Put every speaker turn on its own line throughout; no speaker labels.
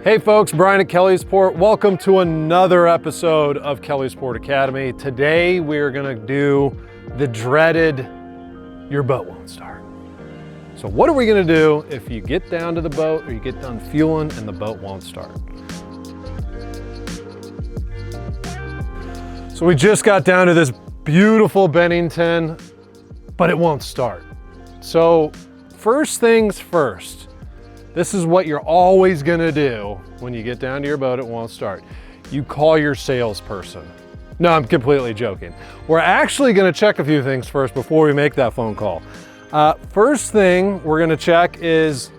Hey folks, Brian at Kelly's Port. Welcome to another episode of Kelly's Port Academy. Today we're gonna do the dreaded, your boat won't start. So what are we gonna do if you get down to the boat or you get done fueling and the boat won't start? So we just got down to this beautiful Bennington, but it won't start. So first things first, this is what you're always gonna do when you get down to your boat, it won't start. You call your salesperson. No, I'm completely joking. We're actually gonna check a few things first before we make that phone call. First thing we're gonna check is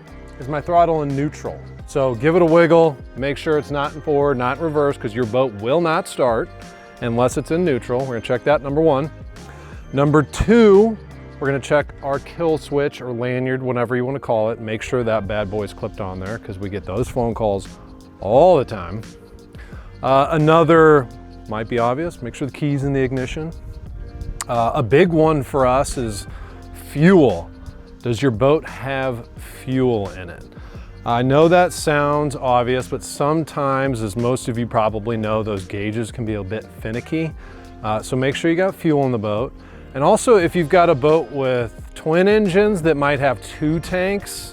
my throttle in neutral? So give it a wiggle, make sure it's not in forward, not in reverse, because your boat will not start unless it's in neutral. We're gonna check that, number one. Number two, we're gonna check our kill switch or lanyard, whatever you wanna call it. Make sure that bad boy's clipped on there because we get those phone calls all the time. Another, might be obvious, make sure the key's in the ignition. A big one for us is fuel. Does your boat have fuel in it? I know that sounds obvious, but sometimes, as most of you probably know, those gauges can be a bit finicky. So make sure you got fuel in the boat. And also, if you've got a boat with twin engines that might have two tanks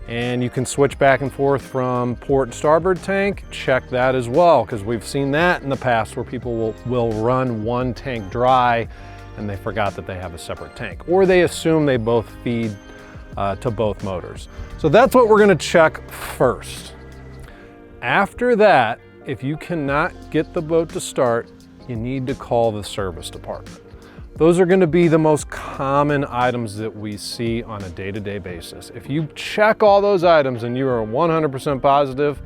and you can switch back and forth from port and starboard tank, check that as well, because we've seen that in the past where people will run one tank dry and they forgot that they have a separate tank, or they assume they both feed to both motors. So that's what we're gonna check first. After that, if you cannot get the boat to start, you need to call the service department. Those are gonna be the most common items that we see on a day-to-day basis. If you check all those items and you are 100% positive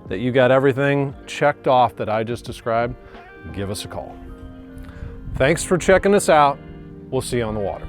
that you got everything checked off that I just described, give us a call. Thanks for checking us out. We'll see you on the water.